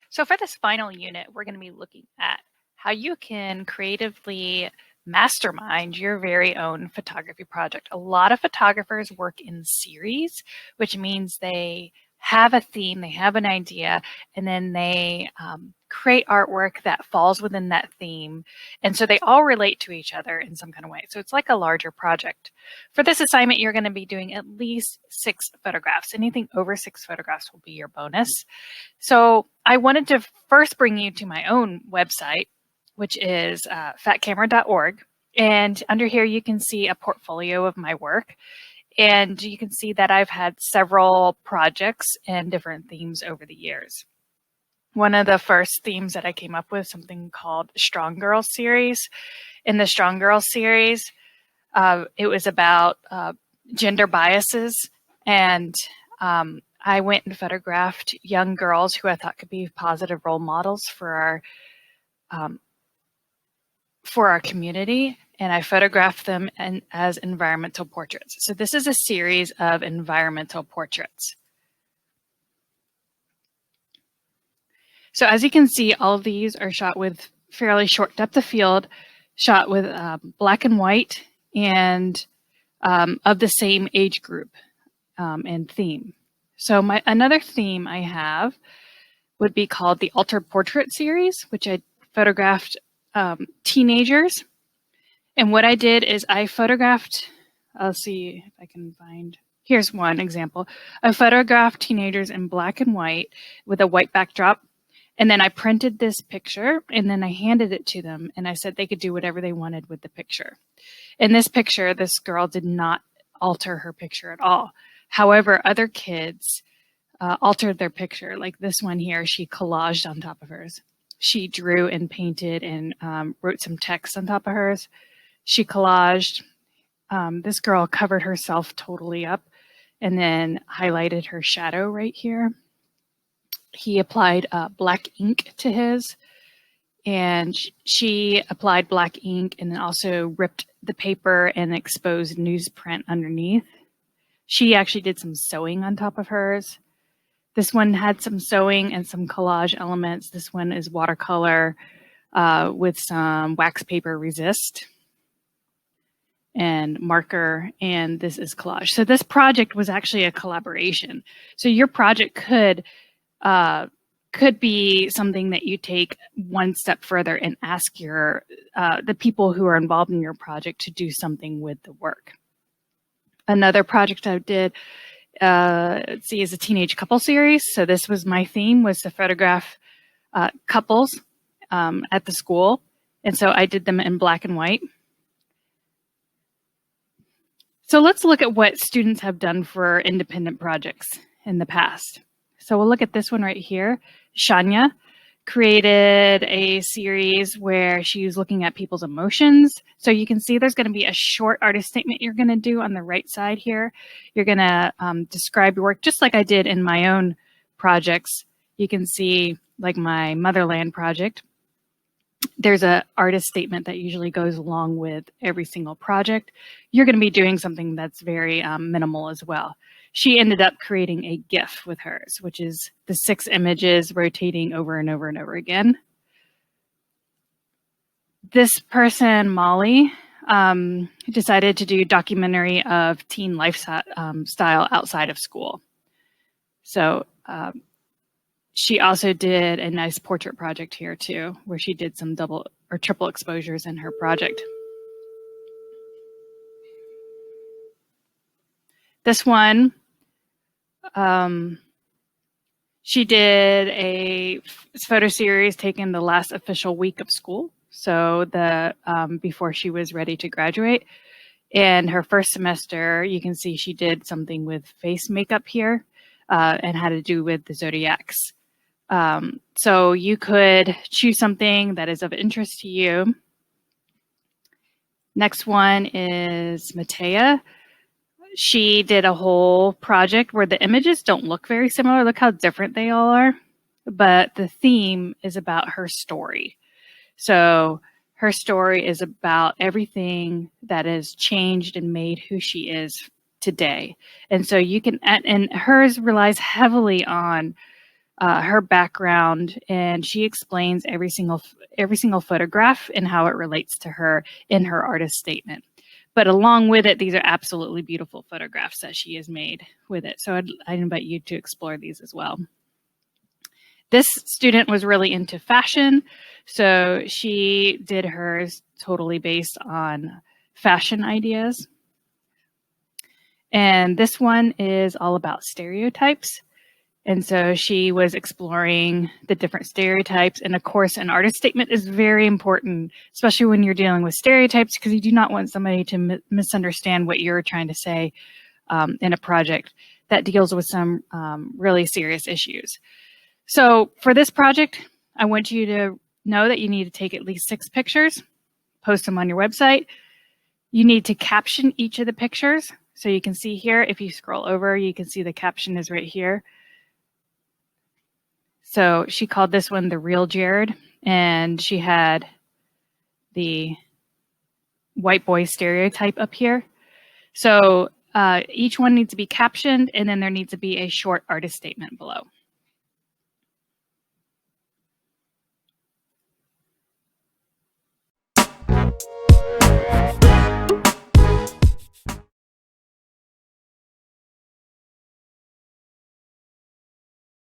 So for this final unit, we're going to be looking at how you can creatively mastermind your very own photography project. A lot of photographers work in series, which means they have a theme, they have an idea, and then they create artwork that falls within that theme. And so they all relate to each other in some kind of way. So it's like a larger project. For this assignment, you're going to be doing at least 6 photographs. Anything over 6 photographs will be your bonus. So I wanted to first bring you to my own website, which is fatcamera.org. And under here, you can see a portfolio of my work. And you can see that I've had several projects and different themes over the years. One of the first themes that I came up with, something called Strong Girls series. In the Strong Girls series, it was about gender biases, and I went and photographed young girls who I thought could be positive role models for our community, and I photographed them as environmental portraits. So this is a series of environmental portraits. So as you can see, all of these are shot with fairly short depth of field, shot with black and white, and of the same age group and theme. So another theme I have would be called the Altered Portrait series, which I photographed teenagers. And what I did is I photographed, I'll see if I can find, here's one example. I photographed teenagers in black and white with a white backdrop. And then I printed this picture and then I handed it to them and I said they could do whatever they wanted with the picture. In this picture, this girl did not alter her picture at all. However, other kids altered their picture. Like this one here, she collaged on top of hers. She drew and painted and wrote some text on top of hers. She collaged. This girl covered herself totally up and then highlighted her shadow right here. He applied black ink to his, and she applied black ink and then also ripped the paper and exposed newsprint underneath. She actually did some sewing on top of hers. This one had some sewing and some collage elements. This one is watercolor with some wax paper resist and marker, and this is collage. So this project was actually a collaboration. So your project could be something that you take one step further and ask the people who are involved in your project to do something with the work. Another project I did, let's see, is a teenage couple series. So this was my theme, was to photograph couples at the school. And so I did them in black and white. So let's look at what students have done for independent projects in the past. So we'll look at this one right here. Shania created a series where she was looking at people's emotions. So you can see there's going to be a short artist statement you're going to do on the right side here. You're going to describe your work just like I did in my own projects. You can see like my Motherland project. There's an artist statement that usually goes along with every single project. You're going to be doing something that's very minimal as well. She ended up creating a GIF with hers, which is the 6 images rotating over and over and over again. This person, Molly, decided to do a documentary of teen lifestyle outside of school. So she also did a nice portrait project here too, where she did some double or triple exposures in her project. This one, she did a photo series taken the last official week of school. So before she was ready to graduate. In her first semester, you can see she did something with face makeup here and had to do with the zodiacs. So you could choose something that is of interest to you. Next one is Matea. She did a whole project where the images don't look very similar. Look how different they all are. but the theme is about her story. So her story is about everything that has changed and made who she is today. And so you can, and hers relies heavily on her background, and she explains every single photograph and how it relates to her in her artist statement. But along with it, these are absolutely beautiful photographs that she has made with it. So I'd invite you to explore these as well. This student was really into fashion, so she did hers totally based on fashion ideas. And this one is all about stereotypes. And so she was exploring the different stereotypes. And of course, an artist statement is very important, especially when you're dealing with stereotypes, because you do not want somebody to misunderstand what you're trying to say in a project that deals with some really serious issues. So for this project, I want you to know that you need to take at least 6 pictures, post them on your website. You need to caption each of the pictures. So you can see here, if you scroll over, you can see the caption is right here. So she called this one The Real Jared, and she had the white boy stereotype up here. So each one needs to be captioned, and then there needs to be a short artist statement below.